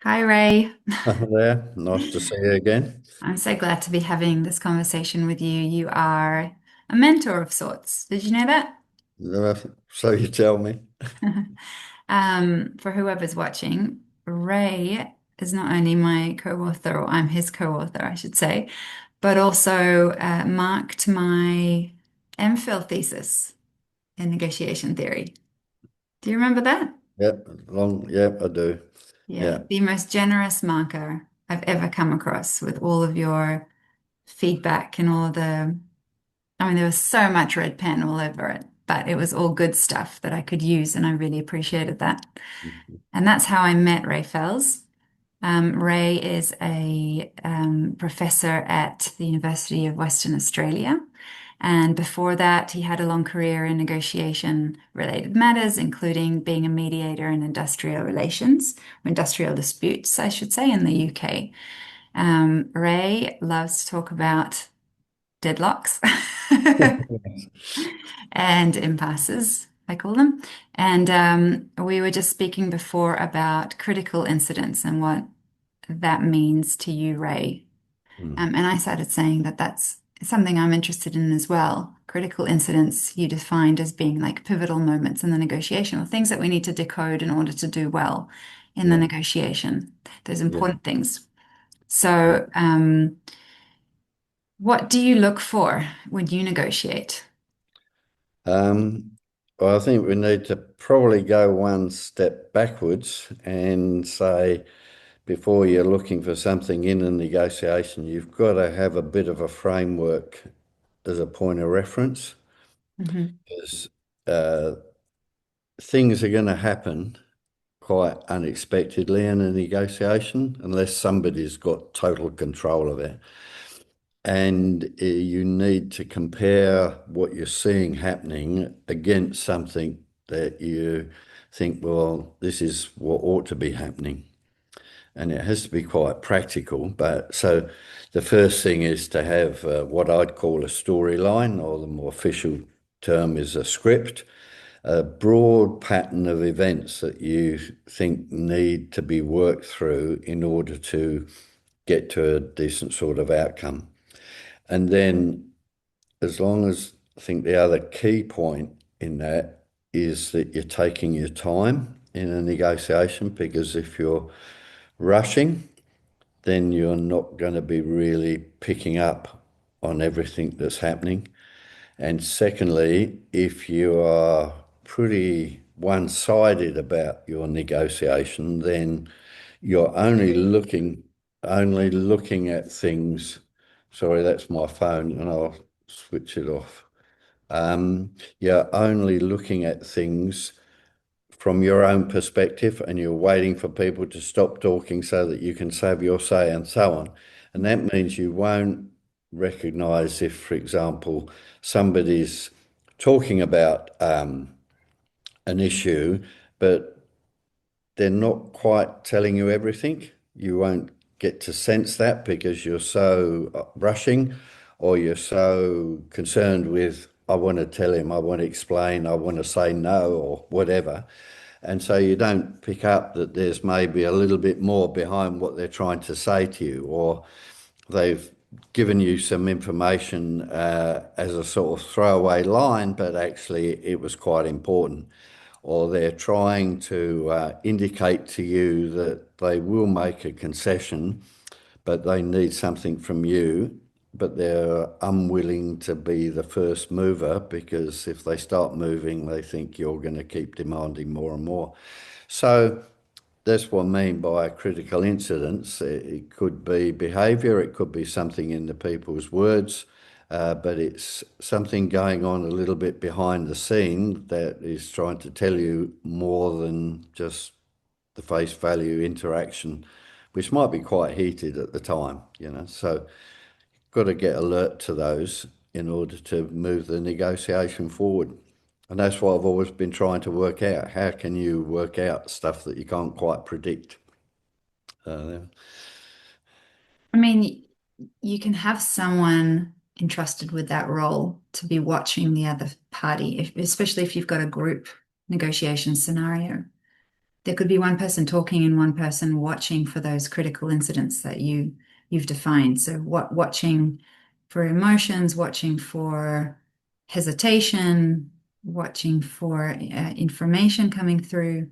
Hi, Ray. Hello there. Nice to see you again. I'm so glad to be having this conversation with you. You are a mentor of sorts. Did you know that? Uh, So you tell me. For whoever's watching, Ray is not only my co-author, or I'm his co-author, I should say, but also marked my MPhil thesis in negotiation theory. Do you remember that? Yep, yep, I do. Yeah, Yeah. the most generous marker I've ever come across with all of your feedback and all the I mean, there was so much red pen all over it, but it was all good stuff that I could use, and I really appreciated that. And that's how I met Ray Fells. Ray is a professor at the University of Western Australia. And before that, he had a long career in negotiation related matters, including being a mediator in industrial relations, or industrial disputes, I should say, in the UK. Ray loves to talk about deadlocks and impasses, I call them. And we were just speaking before about critical incidents and what that means to you, Ray. Mm. And I started saying that that's something I'm interested in as well. Critical incidents you defined as being like pivotal moments in the negotiation or things that we need to decode in order to do well in the Yeah, negotiation, those yeah, important things. yeah. So, what do you look for when you negotiate? Well, I think we need to probably go one step backwards and say before you're looking for something in a negotiation, you've got to have a bit of a framework as a point of reference. Mhm. Because uh, things are going to happen quite unexpectedly in a negotiation unless somebody's got total control of it. And you need to compare what you're seeing happening against something that you think, well, this is what ought to be happening. And it has to be quite practical. But so the first thing is to have what I'd call a storyline, or the more official term is a script, a broad pattern of events that you think need to be worked through in order to get to a decent sort of outcome. And then, as long as I think the other key point in that is that you're taking your time in a negotiation, because if you're rushing, then you're not going to be really picking up on everything that's happening. And secondly, if you are pretty one-sided about your negotiation, then you're only looking at things. Sorry, that's my phone, and I'll switch it off. You're only looking at things from your own perspective, and you're waiting for people to stop talking so that you can have your say and so on. And that means you won't recognize if, for example, somebody's talking about an issue, but they're not quite telling you everything. You won't get to sense that because you're so rushing, or you're so concerned with, I want to tell him, I want to explain, I want to say no, or whatever. And so you don't pick up that there's maybe a little bit more behind what they're trying to say to you, or they've given you some information as a sort of throwaway line, but actually it was quite important. Or they're trying to indicate to you that they will make a concession, but they need something from you, but they're unwilling to be the first mover, because if they start moving, they think you're going to keep demanding more and more. So that's what I mean by critical incidents. It could be behaviour, it could be something in the people's words, but it's something going on a little bit behind the scene that is trying to tell you more than just the face value interaction, which might be quite heated at the time. So got to get alert to those in order to move the negotiation forward. And that's what I've always been trying to work out. How can you work out stuff that you can't quite predict? Uh, I mean, you can have someone entrusted with that role to be watching the other party, especially if you've got a group negotiation scenario. there could be one person talking and one person watching for those critical incidents that you've defined. So watching for emotions, watching for hesitation, watching for information coming through.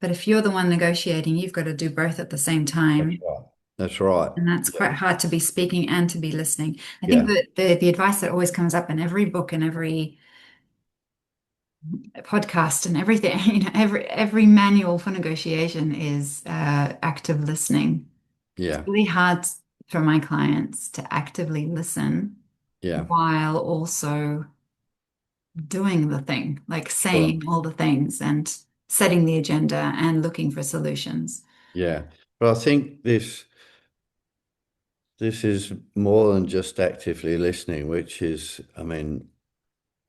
But if you're the one negotiating, you've got to do both at the same That's time. right. That's right. And that's Yeah. quite hard to be speaking and to be listening. I think Yeah. that the advice that always comes up in every book and every podcast and everything, every manual for negotiation is active listening. It's Yeah. really hard for my clients to actively listen Yeah. while also doing the thing, like Sure. saying all the things and setting the agenda and looking for solutions. Yeah. But I think this is more than just actively listening, which is, I mean,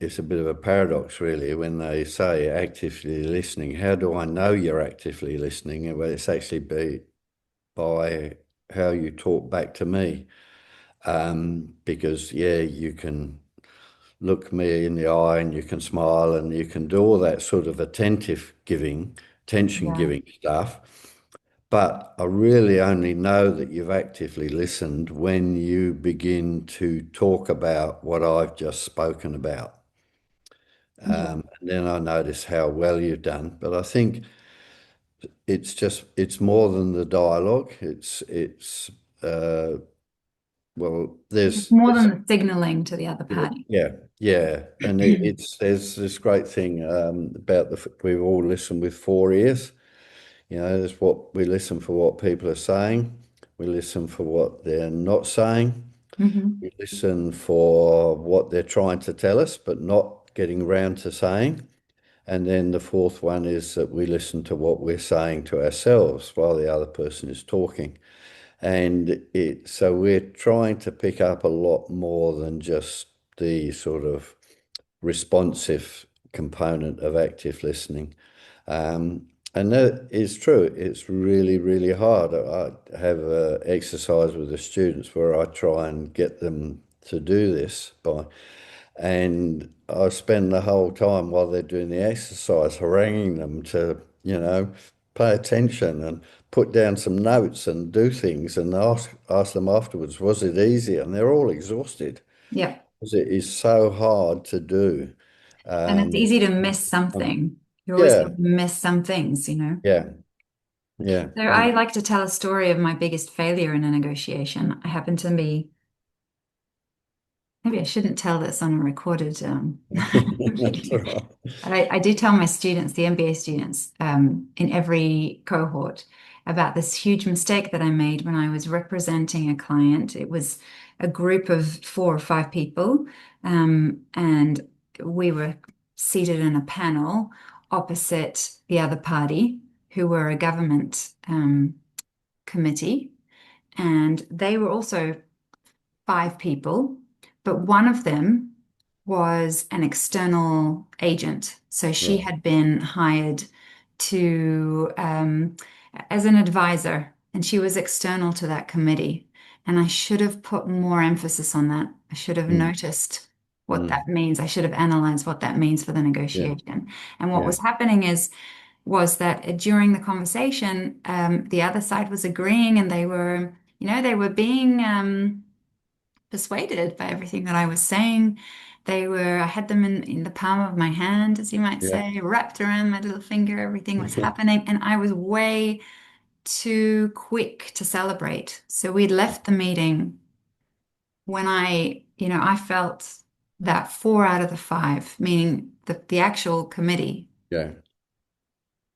it's a bit of a paradox, really, when they say actively listening. How do I know you're actively listening? Well, it's actually by how you talk back to me. Because, yeah, you can look me in the eye and you can smile and you can do all that sort of attentive giving, attention Yeah. giving stuff. But I really only know that you've actively listened when you begin to talk about what I've just spoken about. Yeah. And then I notice how well you've done. But I think it's more than the dialogue. Uh, well, It's more than the signaling to the other party. yeah, yeah. And there's this great thing about we've all listened with four ears. You know, there's what we listen for what people are saying. We listen for what they're not saying. Mhm. We listen for what they're trying to tell us, but not getting round to saying. And then the fourth one is that we listen to what we're saying to ourselves while the other person is talking. And so we're trying to pick up a lot more than just the sort of responsive component of active listening. And that is true. It's really, really hard. I have an exercise with the students where I try and get them to do this and I spend the whole time while they're doing the exercise haranguing them to, pay attention and put down some notes and do things and ask them afterwards, was it easy? And they're all exhausted Yeah. because it is so hard to do. And it's Um, easy to miss um, something. You're always yeah, going to miss some things. yeah, yeah, So I like to tell a story of my biggest failure in a negotiation. I happen to be, maybe I shouldn't tell this on a recorded that's all video. right. I do tell my students, the MBA students, in every cohort about this huge mistake that I made when I was representing a client. It was a group of 4 or 5 people, and we were seated in a panel opposite the other party, who were a government committee, and they were also 5 people, but one of them was an external agent. So she Right. had been hired to as an advisor, and she was external to that committee. And I should have put more emphasis on that. I should have Mm, noticed what mm, that means. I should have analyzed what that means for the yeah, negotiation. And what yeah, was happening was that during the conversation, the other side was agreeing, and they were being persuaded by everything that I was saying. I had them in the palm of my hand, as you might yeah, say, wrapped around my little finger. Everything was happening, and I was way too quick to celebrate. So we'd left the meeting when I felt that 4 out of the 5, meaning the actual committee, yeah,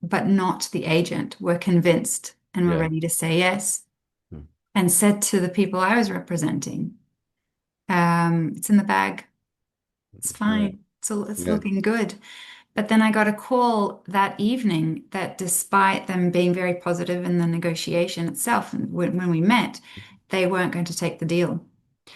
but not the agent, were convinced and were yeah, ready to say yes, mm, and said to the people I was representing, it's in the bag. It's yeah, fine. It's yeah, looking good. But then I got a call that evening that despite them being very positive in the negotiation itself, and when we met, they weren't going to take the deal.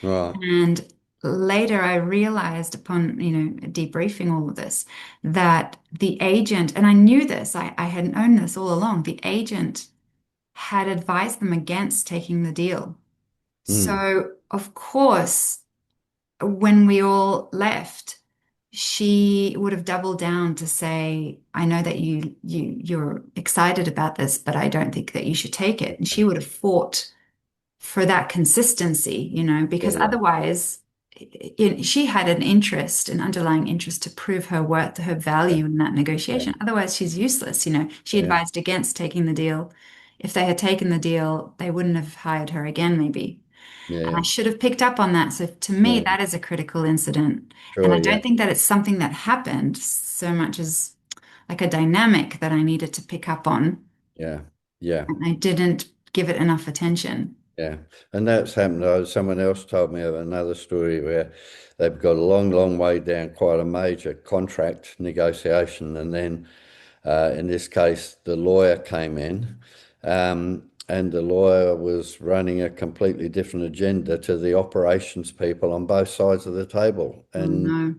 right, And later I realized upon, debriefing all of this, that the agent, and I knew this, I had known this all along, the agent had advised them against taking the deal. mm, So, of course, when we all left, she would have doubled down to say, I know that you're excited about this, but I don't think that you should take it. And she would have fought for that consistency, Yeah, because yeah, otherwise she had an interest, an underlying interest to prove her worth, her yeah, value in that yeah, negotiation. Otherwise, she's useless. She yeah, advised against taking the deal. If they had taken the deal, they wouldn't have hired her again, maybe. And I yeah, should have picked up on that. So to me, yeah. that is a critical incident. And Sure, I yeah, don't think that it's something that happened so much as like a dynamic that I needed to pick up on. yeah, yeah. And I didn't give it enough attention. Yeah, and that's happened. Someone else told me of another story where they've got a long, long way down quite a major contract negotiation, and then in this case, the lawyer came in, and the lawyer was running a completely different agenda to the operations people on both sides of the table, Oh and no.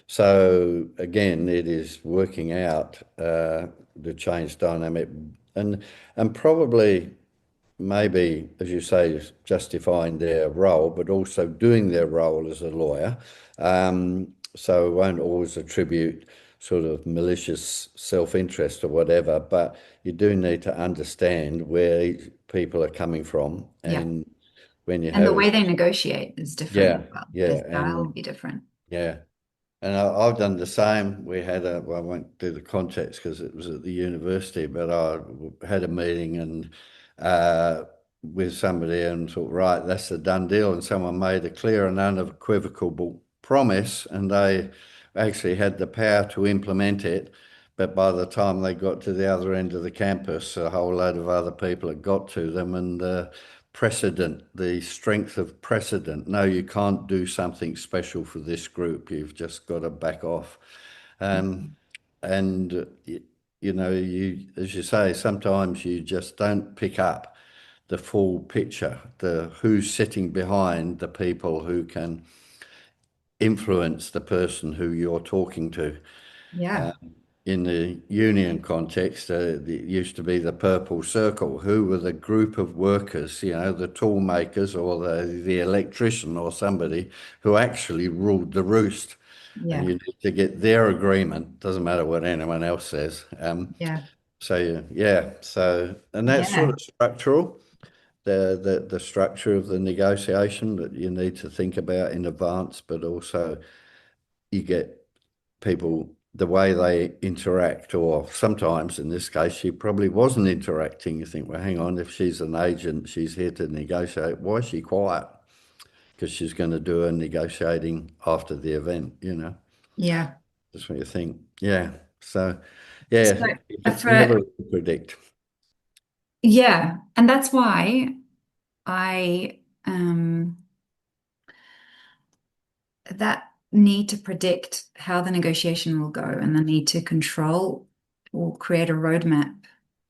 so again, it is working out the change dynamic, and and probably maybe, as you say, justifying their role, but also doing their role as a lawyer. So won't always attribute sort of malicious self-interest or whatever, but you do need to understand where people are coming from. Yeah. And when you And the have, way they negotiate is different as yeah, well. Their yeah, style will and be different. yeah. And I've done the same. Well, I won't do the context because it was at the university, but I had a meeting and with somebody and thought, right, that's a done deal. And someone made a clear and unequivocal promise, and they actually had the power to implement it. But by the time they got to the other end of the campus, a whole load of other people had got to them, and precedent, the strength of precedent. No, you can't do something special for this group. You've just got to back off. Um, and as you say, sometimes you just don't pick up the full picture, the who's sitting behind the people who can influence the person who you're talking to. Yeah. In the union context, it used to be the purple circle. Who were the group of workers, the tool makers or the electrician or somebody who actually ruled the roost? And Yeah. you need to get their agreement. Doesn't matter what anyone else says. Yeah. So yeah, and that's sort Yeah. of structural. The structure of the negotiation that you need to think about in advance, but also you get people the way they interact, or sometimes in this case, she probably wasn't interacting. You think, well, hang on, if she's an agent, she's here to negotiate. Why is she quiet? Because she's going to do her negotiating after the event. Yeah. That's what you think. Yeah. So, yeah, So you can for never predict. yeah, and that's why I that need to predict how the negotiation will go and the need to control or create a roadmap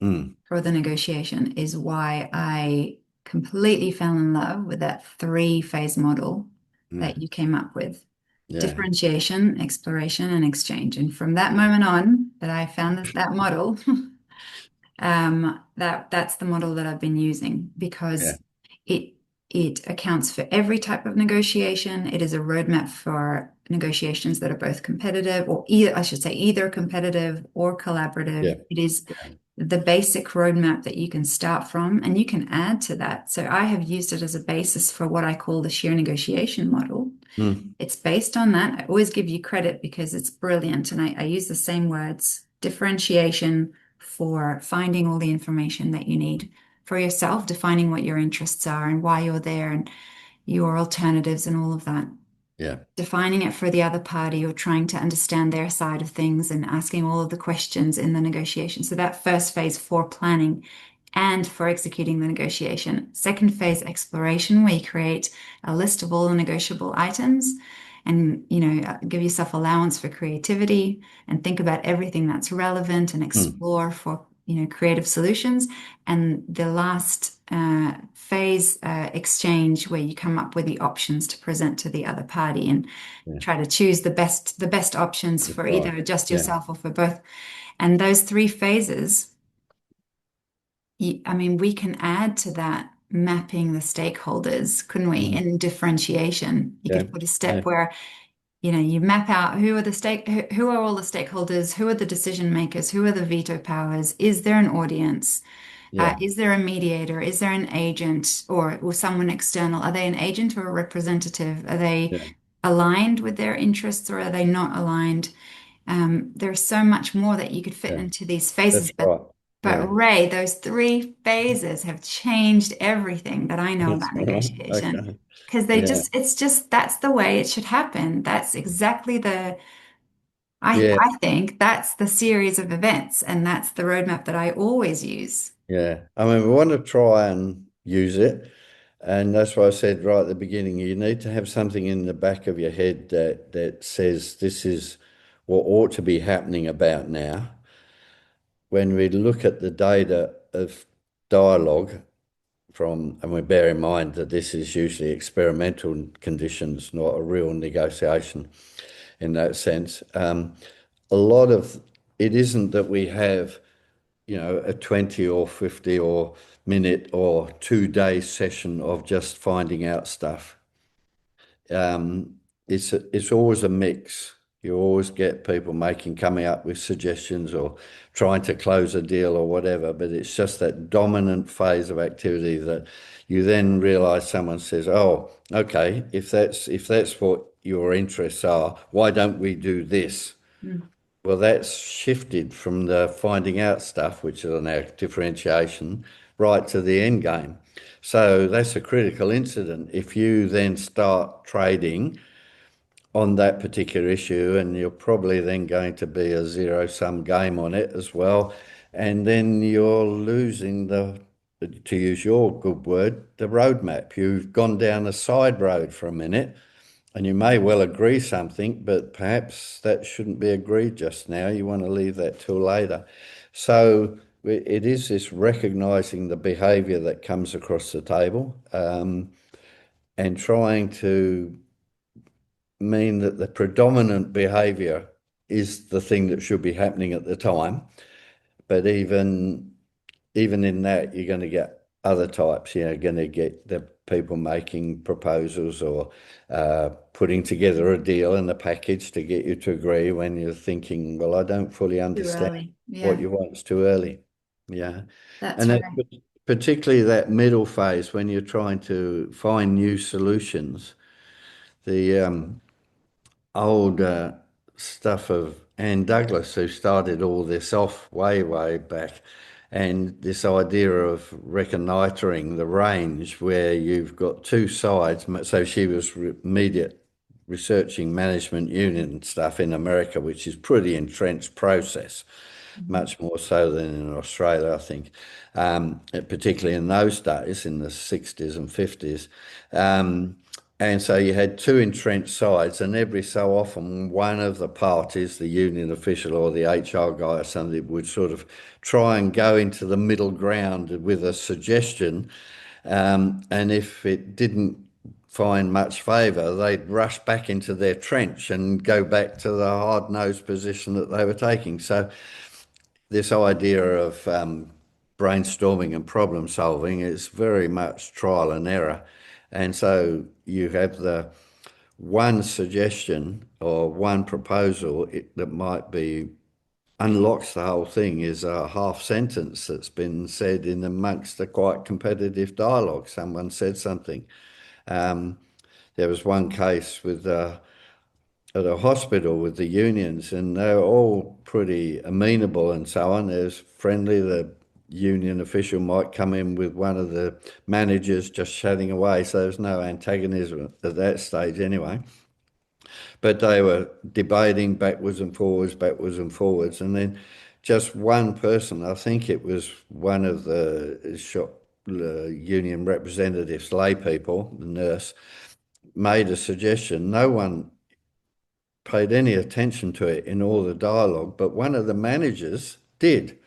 Mm, for the negotiation is why I completely fell in love with that three-phase model that mm, you came up with. yeah. Differentiation, exploration, and exchange. And from that moment on that I found that model, that's the model that I've been using Yeah. because it it accounts for every type of negotiation. It is a roadmap for negotiations that are both competitive, or either I should say either competitive or Yeah. collaborative. It is Yeah. the basic roadmap that you can start from, and you can add to that. So I have used it as a basis for what I call the sheer negotiation model. Mm, It's based on that. I always give you credit because it's brilliant. And I use the same words, differentiation for finding all the information that you need for yourself, defining what your interests are and why you're there and your alternatives and all of that. yeah. Defining it for the other party or trying to understand their side of things and asking all of the questions in the negotiation. So that first phase for planning and for executing the negotiation. Second phase, exploration, where you create a list of all the negotiable items and give yourself allowance for creativity and think about everything that's relevant and Mm, explore for creative solutions. And the last phase, exchange, where you come up with the options to present to the other party and yeah. try to choose the best options That's for right. either just Yeah. yourself or for both. And those three phases, I mean, we can add to that mapping the stakeholders, couldn't we? Mm, In differentiation, you yeah. could put a Yeah. step where you map out who are all the stakeholders, who are the decision makers, who are the veto powers, is there an audience? Yeah, Is there a mediator? Is there an agent or someone external? Are they an agent or a representative? Are they yeah, aligned with their interests or are they not aligned? There's so much more that you could fit yeah. into these phases, That's right. but Yeah, Ray, those three phases have changed everything that I know that's about right. negotiation Okay. because Yeah, it's just that's the way it should happen. That's exactly yeah, I think that's the series of events and that's the roadmap that I always use. yeah. I mean, we want to try and use it. And that's why I said right at the beginning, you need to have something in the back of your head that says this is what ought to be happening about now. When we look at the data of dialogue and we bear in mind that this is usually experimental conditions, not a real negotiation in that sense. A lot of it isn't that we have, a 20 or 50 or minute or 2 day session of just finding out stuff. um, it's always a mix. You always get people coming up with suggestions or trying to close a deal or whatever, but it's just that dominant phase of activity that you then realize someone says, "Oh, okay, if that's what your interests are, why don't we do this?" Mm. Well, that's shifted from the finding out stuff, which is an act differentiation, right to the end game. So that's a critical incident. If you then start trading on that particular issue, and you're probably then going to be a zero-sum game on it as well, and then you're losing to use your good word, the roadmap. You've gone down a side road for a minute and you may well agree something, but perhaps that shouldn't be agreed just now. You want to leave that till later. So it is this recognizing the behavior that comes across the table, and trying to mean that the predominant behavior is the thing that should be happening at the time. But even in that, you're going to get other types. You're going to get the people making proposals or putting together a deal and a package to get you to agree when you're thinking, well, I don't fully Too understand early. what Yeah, you want. It's too early. Yeah. that's And that, right. particularly that middle phase when you're trying to find new solutions, the old stuff of Anne Douglas, who started all this off way, way back. And this idea of reconnoitering the range where you've got two sides. So she was immediate researching management union stuff in America, which is pretty entrenched process, Mhm. much more so than in Australia, I think, particularly in those days, in the 60s and 50s. And so you had two entrenched sides, and every so often one of the parties, the union official or the HR guy or something, would sort of try and go into the middle ground with a suggestion. And if it didn't find much favour, they'd rush back into their trench and go back to the hard-nosed position that they were taking. So this idea of brainstorming and problem solving is very much trial and error. And so you have the one suggestion or one proposal that might be unlocks the whole thing is a half sentence that's been said in amongst a quite competitive dialogue. Someone said something. Um, there was one case at a hospital with the unions, and they were all pretty amenable and so on. There's friendly. The union official might come in with one of the managers just chatting away, so there's no antagonism at that stage anyway. But they were debating backwards and forwards, and then just one person, I think it was one of the union representatives, lay people, the nurse, made a suggestion. No one paid any attention to it in all the dialogue, but one of the managers did.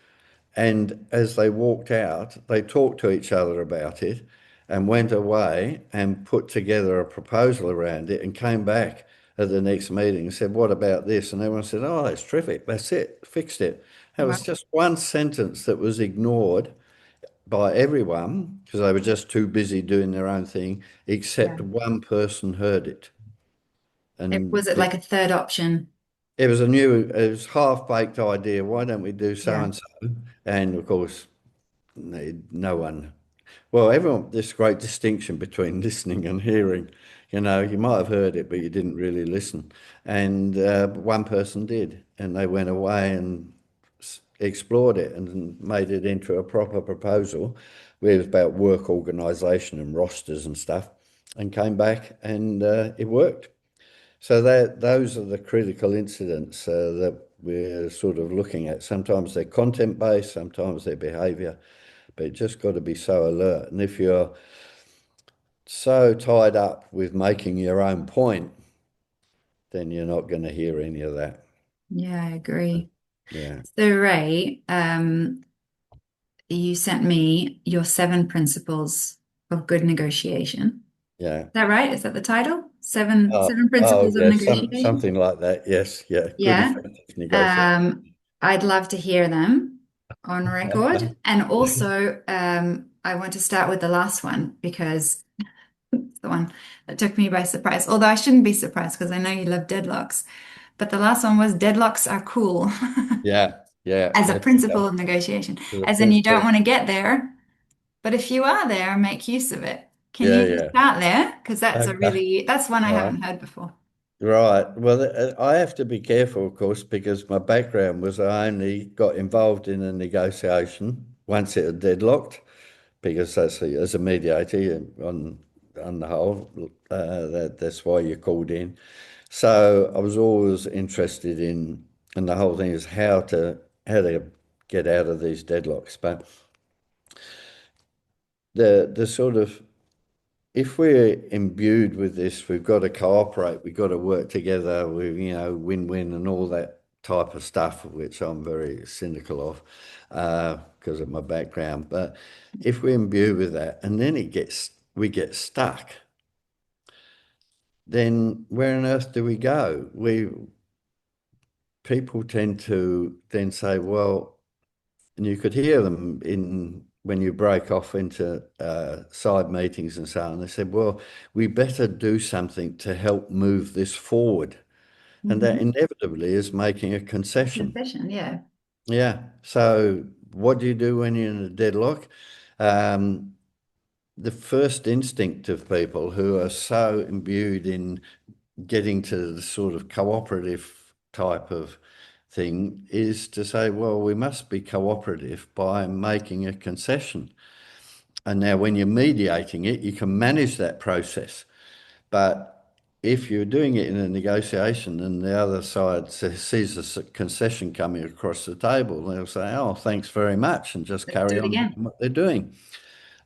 And as they walked out, they talked to each other about it and went away and put together a proposal around it and came back at the next meeting and said, "What about this?" And everyone said, "Oh, that's terrific. That's it. Fixed it." It was Wow. just one sentence that was ignored by everyone because they were just too busy doing their own thing, Yeah. except one person heard it. Was And it like a third option? it was half-baked idea. Why don't we do so Yeah. and so? And of course, no one. Well, everyone, this great distinction between listening and hearing. You might have heard it, but you didn't really listen. And one person did, and they went away and explored it and made it into a proper proposal. It was about work organisation and rosters and stuff, and came back and it worked. So those are the critical incidents that we're sort of looking at. Sometimes they're content based, sometimes they're behaviour, but you just got to be so alert. And if you're so tied up with making your own point, then you're not going to hear any of that. Yeah, I agree. Yeah, So, Ray, you sent me your 7 principles of good negotiation. yeah. Is that right? Is that the title? Seven Oh, principles of yeah, negotiation? something like that. Yes, yeah. Good Yeah. effective negotiation. Um, I'd love to hear them on record. And also, I want to start with the last one because it's the one that took me by surprise. Although I shouldn't be surprised because I know you love deadlocks. But the last one was deadlocks are cool Yeah, yeah. as a That's principle of negotiation, the as in you don't principle. want to get there, but if you are there, make use of it. Can Yeah, you yeah. start there? Because Okay. that's one I Right. haven't heard before. Right. Well, I have to be careful, of course, because my background was I only got involved in a negotiation once it had deadlocked, because as a mediator on the whole, that's why you're called in. So I was always interested in, and the whole thing is how to get out of these deadlocks. But the sort of if we're imbued with this, we've got to cooperate, we've got to work together, win-win and all that type of stuff, which I'm very cynical of because of my background. But if we're imbued with that and then we get stuck, then where on earth do we go? People tend to then say, well, and you could hear them in when you break off into side meetings and so on. They said, well, we better do something to help move this forward. And that Mhm. inevitably is making a concession. Concession, yeah. Yeah. So what do you do when you're in a deadlock? Um, the first instinct of people who are so imbued in getting to the sort of cooperative type of thing is to say, well, we must be cooperative by making a concession. And now, when you're mediating it, you can manage that process. But if you're doing it in a negotiation and the other side sees a concession coming across the table, they'll say, oh, thanks very much, and just Let's do carry it on again. doing what they're doing.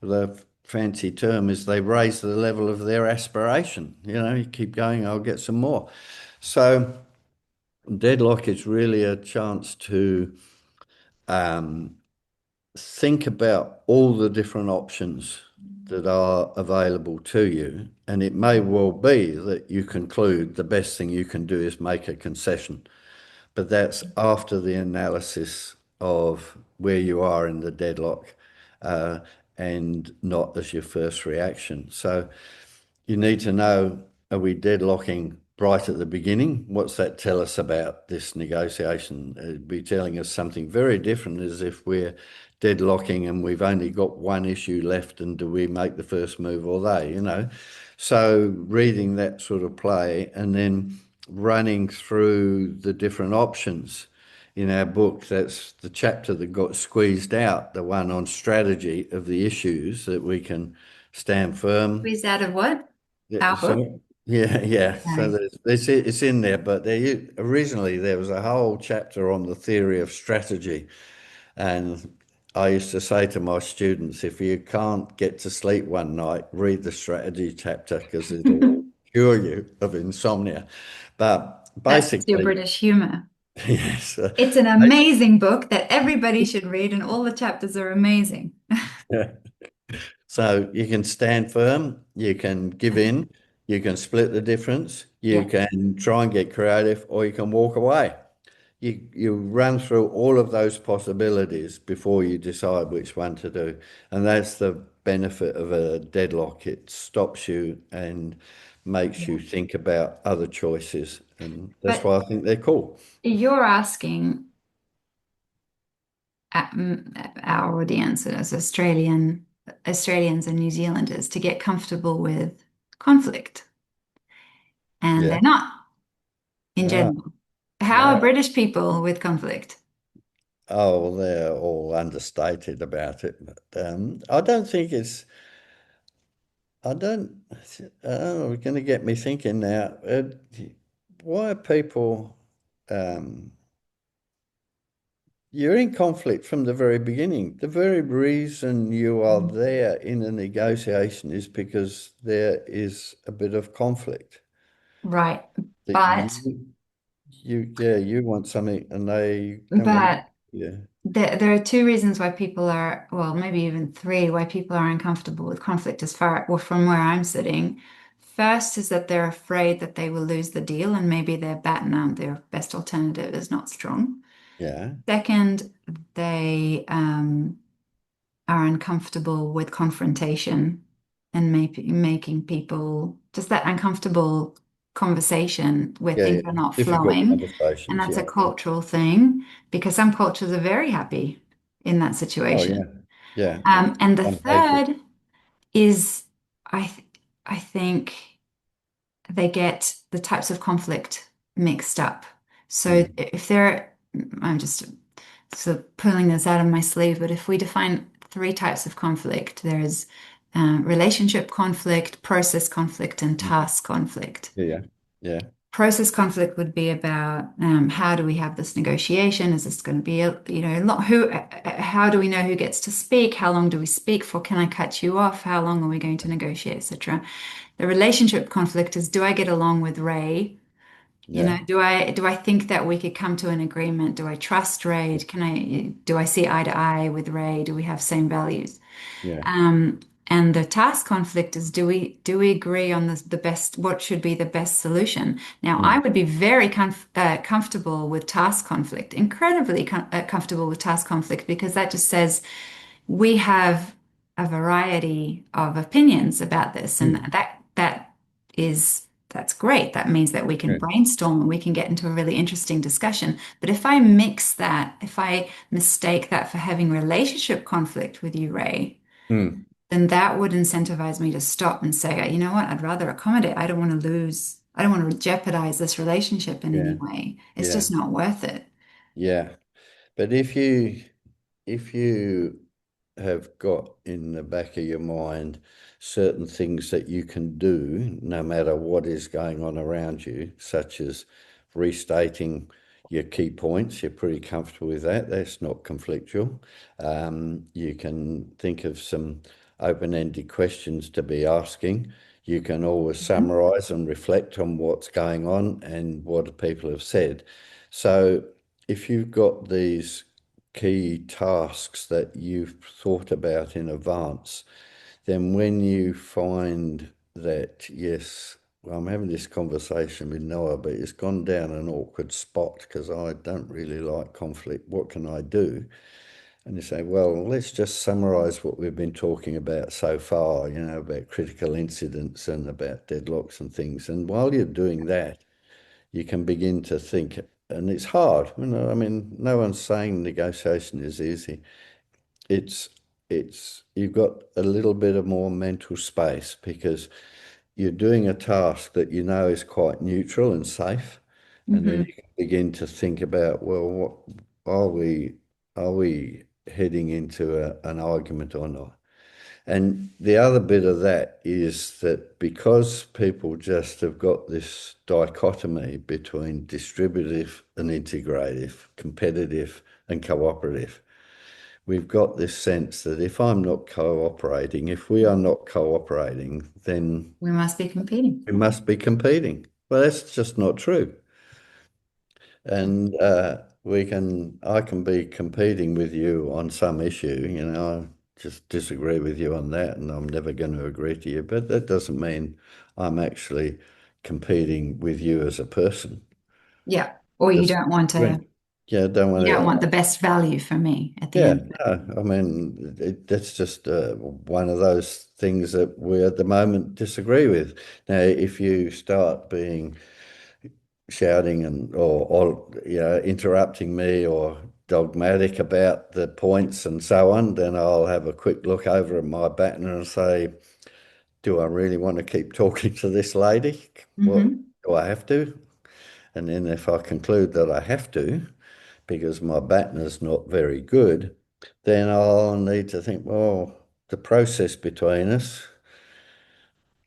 The fancy term is they raise the level of their aspiration. You keep going, I'll get some more. So deadlock is really a chance to um, think about all the different options that are available to you. And it may well be that you conclude the best thing you can do is make a concession, but that's after the analysis of where you are in the deadlock uh, and not as your first reaction. So you need to know, are we deadlocking right at the beginning? What's that tell us about this negotiation? It'd be telling us something very different as if we're deadlocking and we've only got one issue left and do we make the first move or they? So reading that sort of play and then running through the different options. In our book, that's the chapter that got squeezed out, the one on strategy of the issues that we can stand firm. Squeezed out of what? Yeah, Our book. so yeah, yeah. So Sorry. it's in there, but originally there was a whole chapter on the theory of strategy, and I used to say to my students, if you can't get to sleep one night, read the strategy chapter because it'll cure you of insomnia. But That's just your basically, British humor. yes. It's an amazing book that everybody should read, and all the chapters are amazing. So you can stand firm, you can give in, you can split the difference, you Yeah. can try and get creative, or you can walk away. You run through all of those possibilities before you decide which one to do. And that's the benefit of a deadlock. It stops you and makes you Yeah. think about other choices. And that's But why I think they're cool. you're asking our audience as Australians and New Zealanders to get comfortable with conflict, and Yeah. they're not in Ah, general. How are no. British people with conflict? Oh, well, they're all understated about it. But I don't, oh, it's going to get me thinking now. Why are people, um, you're in conflict from the very beginning. The very reason you are there in a negotiation is because there is a bit of conflict Right. that But you want something and they come along. but Yeah. there are two reasons why people are, well, maybe even three, why people are uncomfortable with conflict as far, well, from where I'm sitting. First is that they're afraid that they will lose the deal and maybe their their best alternative is not strong. Yeah. Second, they are uncomfortable with confrontation and making people just that uncomfortable conversation where Yeah. things Yeah. are not Difficult flowing. And conversations. that's a Yeah. cultural thing because some cultures are very happy in that Oh, situation. yeah. Yeah. And the Some hate it. third is I th I think they get the types of conflict mixed up. So Mm. if they're, I'm just sort of pulling this out of my sleeve, but if we define three types of conflict, there's relationship conflict, process conflict, and Mm. task conflict. Yeah. Yeah. Process conflict would be about how do we have this negotiation? Is this going to be how do we know who gets to speak? How long do we speak for? Can I cut you off? How long are we going to negotiate, etc. The relationship conflict is do I get along with Ray? Yeah. Do I think that we could come to an agreement? Do I trust Ray? Do I see eye to eye with Ray? Do we have same values? Yeah. And the task conflict is do we agree on the best what should be the best solution? Now, I Mm. would be very comfortable with task conflict, incredibly comfortable with task conflict because that just says we have a variety of opinions about this, and Mm. that's great. That means that we can Yeah. brainstorm and we can get into a really interesting discussion. But if I mix that, if I mistake that for having relationship conflict with you, Ray, Mm. then that would incentivize me to stop and say, you know what, I'd rather accommodate. I don't want to jeopardize this relationship in any Yeah. way. It's Yeah. just not worth it. Yeah. But if you have got in the back of your mind certain things that you can do no matter what is going on around you, such as restating your key points, you're pretty comfortable with that. That's not conflictual. You can think of some open-ended questions to be asking. You can always Mhm. summarize and reflect on what's going on and what people have said. So if you've got these key tasks that you've thought about in advance, then when you find that, yes, well, I'm having this conversation with Noah, but it's gone down an awkward spot because I don't really like conflict. What can I do? And you say, well, let's just summarize what we've been talking about so far, about critical incidents and about deadlocks and things. And while you're doing that, you can begin to think, and it's hard. I mean, no one's saying negotiation is easy. It's you've got a little bit of more mental space because you're doing a task that you know is quite neutral and safe, and then Mhm. you can begin to think about, well, what are we are we heading into an argument or not? And the other bit of that is that because people just have got this dichotomy between distributive and integrative, competitive and cooperative, we've got this sense that if I'm not cooperating, if we are not cooperating, then We must be competing. we must be competing. Well, that's just not true. And I can be competing with you on some issue, I just disagree with you on that, and I'm never going to agree to you. But that doesn't mean I'm actually competing with you as a person. Yeah. Or you Just don't want to win. Yeah, don't want You don't to. want the best value for me at the Yeah, end. no, I mean, that's just one of those things that we at the moment disagree with. Now, if you start being shouting and or interrupting me or dogmatic about the points and so on, then I'll have a quick look over at my baton and say, do I really want to keep talking to this lady? What Hmm. do I have to? And then if I conclude that I have to, because my battner's not very good, then I'll need to think, well, the process between us,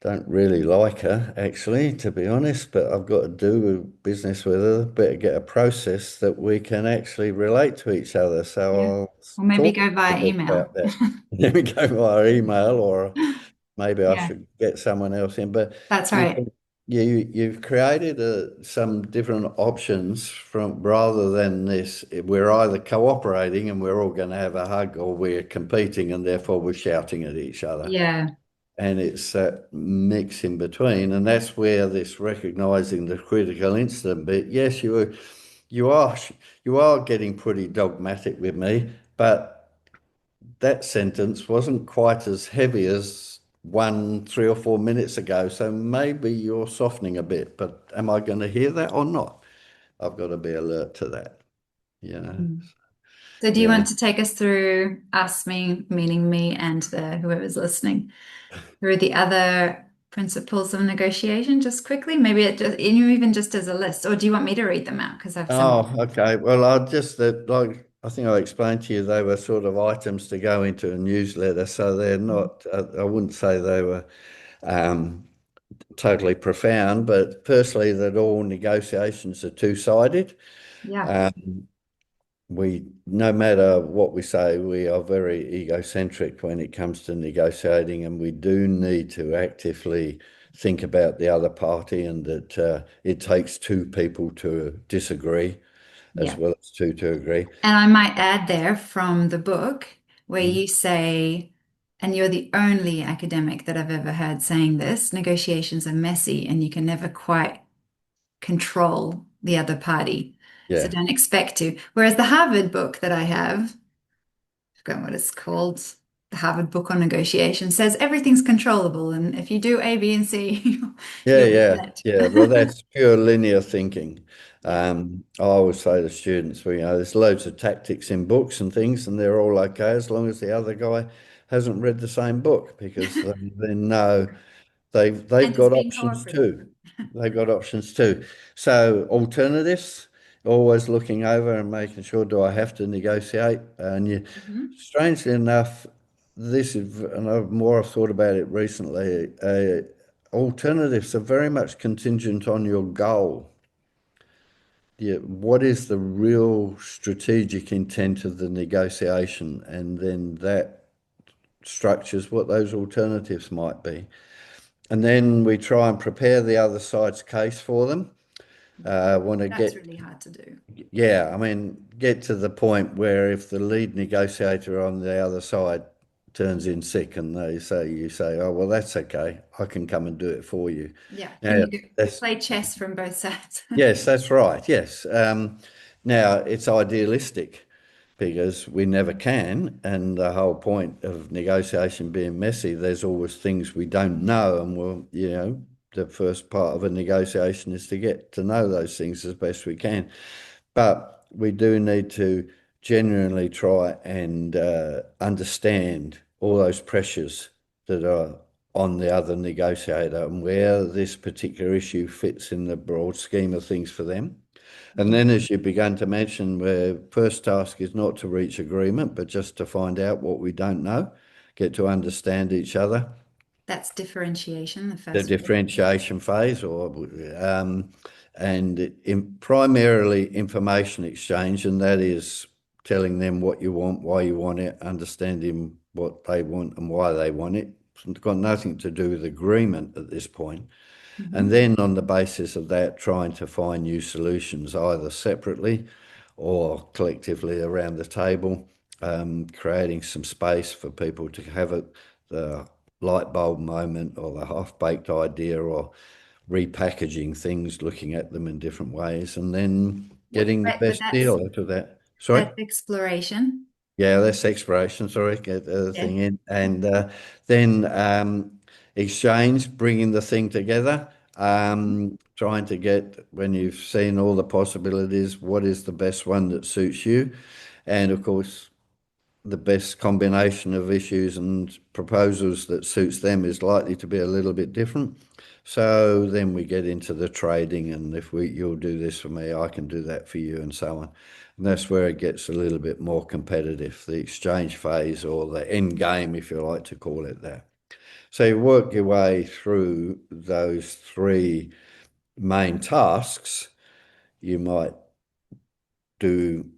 don't really like her, actually, to be honest, but I've got to do business with her. Better get a process that we can actually relate to each other. So Yeah. I'll Or maybe talk go a via bit email. about that. Then we go via email, or maybe I Yeah, should get someone else in. But that's you right. can, you've created some different options from rather than this. We're either cooperating and we're all going to have a hug, or we're competing and therefore we're shouting at each other. Yeah. And it's that mix in between, and that's where this recognizing the critical incident bit. Yes, you are you are getting pretty dogmatic with me, but that sentence wasn't quite as heavy as 3 or 4 minutes ago. So maybe you're softening a bit, but am I going to hear that or not? I've got to be alert to that. You know, Mm. So do you yeah. want to take us through us, me, meaning me and the whoever's listening, through the other principles of negotiation just quickly? Maybe it just, even just as a list, or do you want me to read them out? Because I have some. Oh, okay. Well, I just that like I think I explained to you they were sort of items to go into a newsletter, so they're not. I wouldn't say they were um, totally profound, but firstly, that all negotiations are two-sided. Yeah. Um, no matter what we say, we are very egocentric when it comes to negotiating, and we do need to actively think about the other party, and that it takes two people to disagree as Yeah. well as two to agree. And I might add there from the book where Mm. you say, and you're the only academic that I've ever heard saying this, negotiations are messy and you can never quite control the other party. So Yeah, don't expect to. Whereas the Harvard book that I have, I've forgotten what it's called, the Harvard book on negotiation says everything's controllable. And if you do A, B, and C, yeah, you'll be yeah, set. yeah. Well, that's pure linear thinking. Yeah. I always say to students, well, there's loads of tactics in books and things, and they're all okay as long as the other guy hasn't read the same book, because they know they've And just got being options cooperative. too. They've got options too. So alternatives, always looking over and making sure, do I have to negotiate? And Mhm. strangely enough, this is, and I've more thought about it recently. Alternatives are very much contingent on your goal. Yeah, what is the real strategic intent of the negotiation? And then that structures what those alternatives might be. And then we try and prepare the other side's case for them. Want to That's get, really hard to do. yeah, I mean, get to the point where if the lead negotiator on the other side turns in sick and you say, oh, well, that's okay. I can come and do it for you. Yeah. Can Yeah, you that's, play chess from both sides? yes, that's right. Yes. Now it's idealistic because we never can. And the whole point of negotiation being messy, there's always things we don't know. And the first part of a negotiation is to get to know those things as best we can. But we do need to genuinely try and understand all those pressures that are on the other negotiator and where this particular issue fits in the broad scheme of things for them. And Mhm. then, as you began to mention, where first task is not to reach agreement, but just to find out what we don't know, get to understand each other. That's differentiation, the The first one. differentiation phase, and primarily information exchange, and that is telling them what you want, why you want it, understanding what they want and why they want it. It's got nothing to do with agreement at this point. And Mhm. then on the basis of that, trying to find new solutions either separately or collectively around the table, creating some space for people to have the light bulb moment or the half-baked idea, or repackaging things, looking at them in different ways. And then getting the But best deal out of that. Sorry? that's exploration. Yeah, that's exploration. Sorry, get the other Yeah. thing in. And then exchange, bringing the thing together, trying to get, when you've seen all the possibilities, what is the best one that suits you? And of course, the best combination of issues and proposals that suits them is likely to be a little bit different. So then we get into the trading, and if you'll do this for me, I can do that for you, and so on. And that's where it gets a little bit more competitive, the exchange phase, or the end game, if you like to call it that. So you work your way through those three main tasks. You might do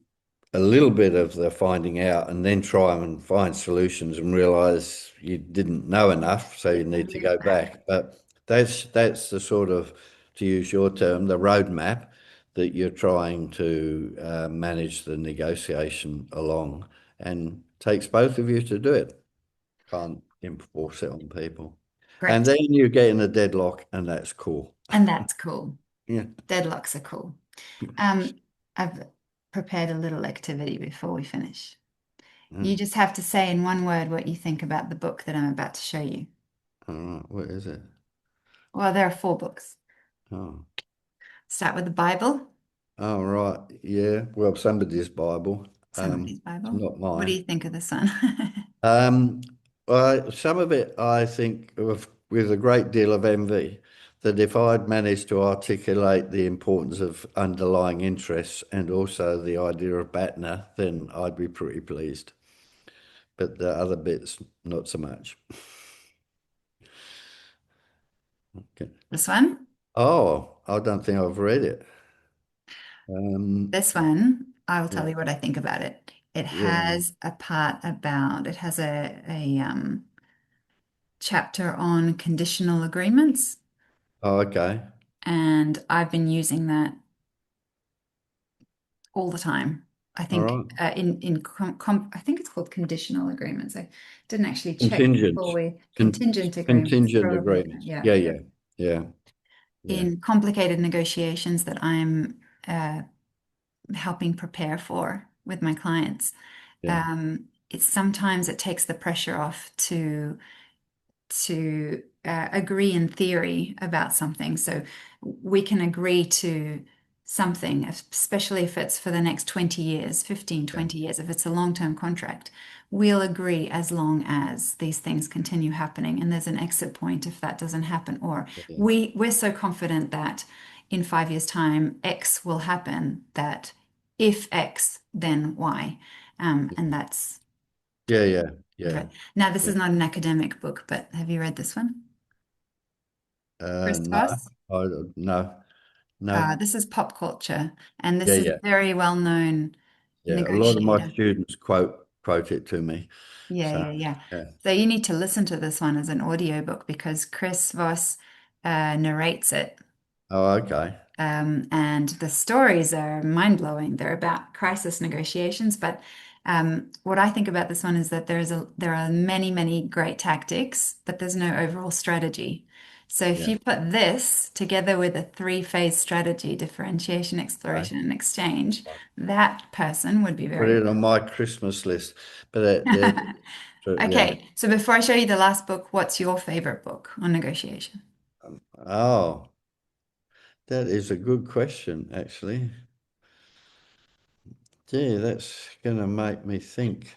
a little bit of the finding out and then try and find solutions and realize you didn't know enough, so you need to Move go back. back. But that's the sort of, to use your term, the roadmap that you're trying to manage the negotiation along, and takes both of you to do it. Can't enforce it on people. And Great. then you get in a deadlock, and that's cool. And that's cool. Yeah. Deadlocks are cool. Um, I've prepared a little activity before we finish. You Mm. just have to say in one word what you think about the book that I'm about to show you. All right. What is it? Well, there are four books. Oh. Start with the Bible, Oh, right. Yeah. Well, somebody's Bible. somebody's It's Bible. not What do mine. you think of this one? Um, well, some of it I think with a great deal of envy, that if I'd managed to articulate the importance of underlying interests and also the idea of BATNA, then I'd be pretty pleased. But the other bits, not so much. Okay. This one? Oh, I don't think I've read it. Um, This one, I will yeah, tell you what I think about it. yeah. It has a chapter on conditional agreements, Oh, okay. and I've been using that all the time. I All think right. I think it's called conditional agreements. I didn't actually check before Contingent, we con contingent agreements, contingent probably. agreements. Yeah. Yeah, yeah, yeah, yeah, In complicated negotiations that I'm helping prepare for with my clients, yeah, it's sometimes it takes the pressure off to agree in theory about something. So we can agree to something, especially if it's for the next 20 years, 15, yeah, 20 years, if it's a long-term contract, we'll agree as long as these things continue happening. And there's an exit point if that doesn't happen. Or yeah, we're so confident that in 5 years' time, X will happen that if X, then Y. And that's yeah, yeah, yeah, right. Now, this yeah. is not an academic book, but have you read this one? Chris No, Voss? no, no. This is pop culture, and Yeah, this is a yeah, very well-known yeah. A lot of my negotiator. students quote it to me. Yeah, So yeah, yeah. yeah, So you need to listen to this one as an audiobook because Chris Voss narrates it. oh, okay. And the stories are mind-blowing. They're about crisis negotiations, but what I think about this one is that there are many, many great tactics, but there's no overall strategy. So if Yeah, you put this together with a three-phase strategy, differentiation, okay. exploration, and exchange, that person would be Put very it on my Christmas list. But so, yeah. okay. So before I show you the last book, what's your favorite book on negotiation? Oh, that is a good question, actually. Gee, that's gonna make me think.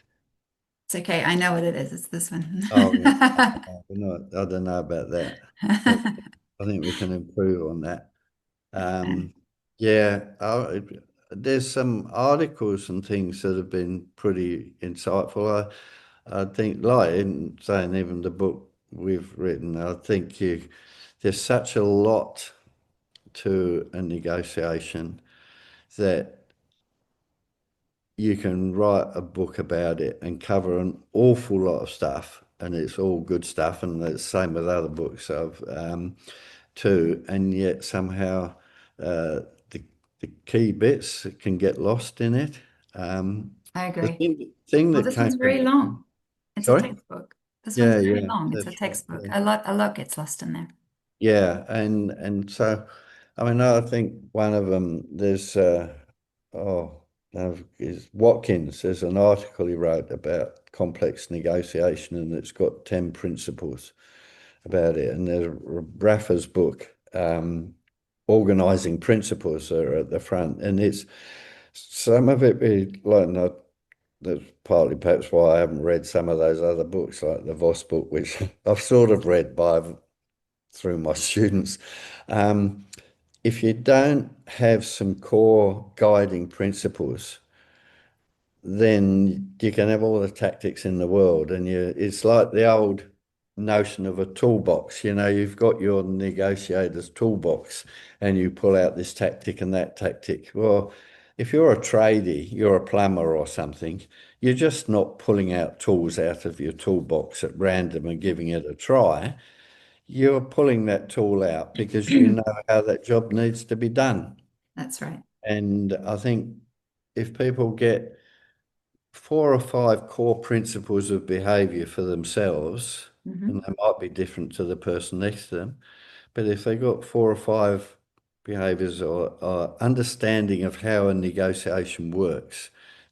It's okay. I know what it is. It's this one. Oh, yeah. I don't know about that. But I think we can improve on that. Yeah, there's some articles and things that have been pretty insightful. I think, like in saying even the book we've written, I think there's such a lot to a negotiation that you can write a book about it and cover an awful lot of stuff, and it's all good stuff, and the same with other books I've too, and yet somehow the key bits can get lost in it. I The agree. thing Well, that this came one's to very long. It's a sorry, textbook. This one's yeah, very yeah, long. It's a that's right, textbook. yeah. A lot gets lost in there. Yeah, and so I mean, I think one of them there's. oh, now is Watkins. There's an article he wrote about complex negotiation, and it's got 10 principles about it. And there's Raffer's book, Organizing Principles, are at the front. And it's some of it really like not, that's partly perhaps why I haven't read some of those other books, like the Voss book, which I've sort of read through my students. Um, if you don't have some core guiding principles, then you can have all the tactics in the world, and it's like the old notion of a toolbox. You've got your negotiator's toolbox and you pull out this tactic and that tactic. Well, if you're a tradie, you're a plumber or something, you're just not pulling out tools out of your toolbox at random and giving it a try. You're pulling that tool out because you know how that job needs to be done. That's right. And I think if people get 4 or 5 core principles of behavior for themselves, and Hmm. they might be different to the person next to them, but if they got 4 or 5 behaviors or understanding of how a negotiation works,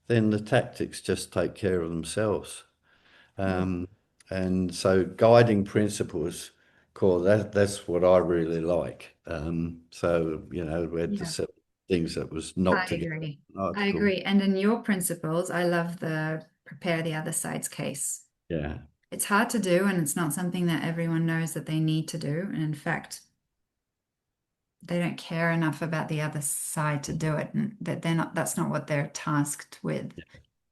then the tactics just take care of themselves. Yeah. Um, and so guiding principles, core, that's what I really like. So, we had the Yeah. 7 things that was knocked I together in agree. an I article. agree. And in your principles, I love the prepare the other side's case. Yeah. It's hard to do, and it's not something that everyone knows that they need to do. And in fact, they don't care enough about the other side to do it, and that that's not what they're tasked with.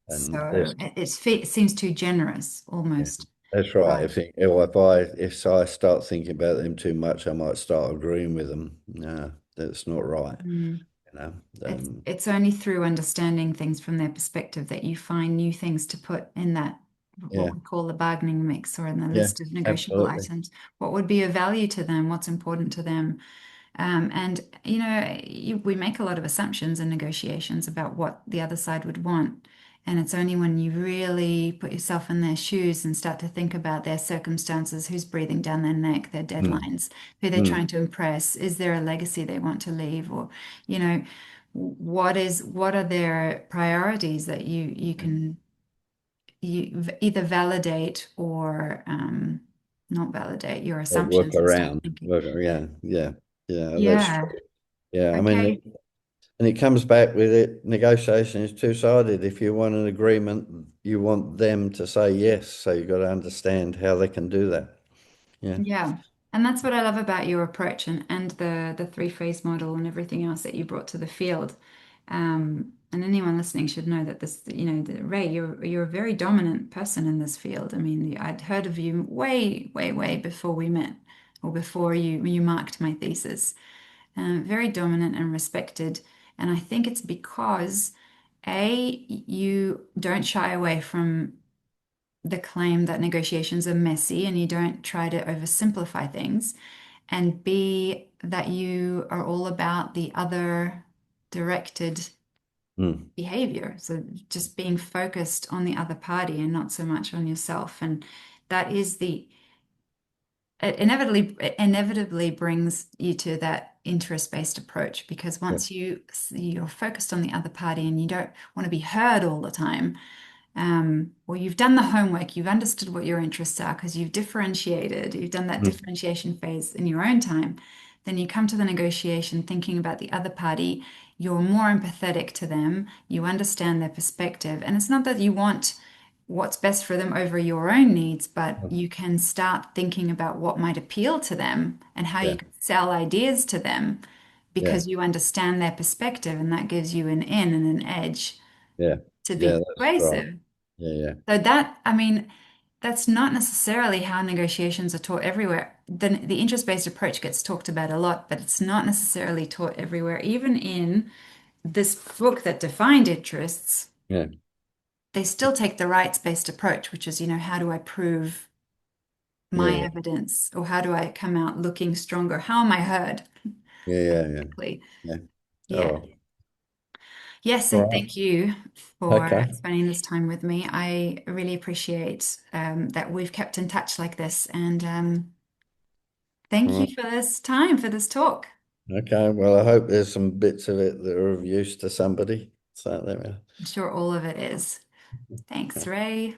And So this, it seems too generous yeah, almost. that's right. Right. If I start thinking about them too much, I might start agreeing with them. No, that's not right. Mm. You know, It's only through understanding things from their perspective that you find new things to put in that what yeah, we call the bargaining mix or in the yeah, list of negotiable absolutely. items. What would be of value to them? What's important to them? And we make a lot of assumptions in negotiations about what the other side would want. And it's only when you really put yourself in their shoes and start to think about their circumstances, who's breathing down their neck, their Mm, deadlines, who they're mm, trying to impress, is there a legacy they want to leave, or, you know, what are their priorities that you yeah. can either validate or not validate your Or work assumptions and start around. thinking. Yeah, yeah, yeah. That's Yeah. true. Yeah, I mean, Okay. and it comes back with it. Negotiation is two-sided. If you want an agreement, you want them to say yes. So you've got to understand how they can do that. Yeah. Yeah. And that's what I love about your approach and the three-phase model and everything else that you brought to the field. And anyone listening should know that Ray, you're a very dominant person in this field. I mean, I'd heard of you way, way, way before we met, or before you marked my thesis. Very dominant and respected. And I think it's because you don't shy away from the claim that negotiations are messy and you don't try to oversimplify things, and B, that you are all about the other directed Mm. behavior. So just being focused on the other party and not so much on yourself. And that is it inevitably brings you to that interest-based approach, because Yeah. once you're focused on the other party and you don't want to be heard all the time, or you've done the homework, you've understood what your interests are because you've done that Mm. differentiation phase in your own time, then you come to the negotiation thinking about the other party, you're more empathetic to them, you understand their perspective. And it's not that you want what's best for them over your own needs, but you can start thinking about what might appeal to them and how you Yeah. can sell ideas to them Yeah. because you understand their perspective, and that gives you an in and an edge Yeah. to Yeah. be That's right. persuasive. Yeah. Yeah. So that, I mean, that's not necessarily how negotiations are taught everywhere. The interest-based approach gets talked about a lot, but it's not necessarily taught everywhere. Even in this book that defined interests, Yeah. they still take the rights-based approach, which is, how do I prove Yeah. my Yeah. evidence, or how do I come out looking stronger? How am I heard? Yeah. Yeah. Yeah. Basically. Yeah. Yeah. Oh, Yes, all so right. thank you for Okay. spending this time with me. I really appreciate that we've kept in touch like this, and All thank you right. for this time, for this talk. Okay. Well, I hope there's some bits of it that are of use to somebody. So there we are. I'm sure all of it is. Thanks, Ray.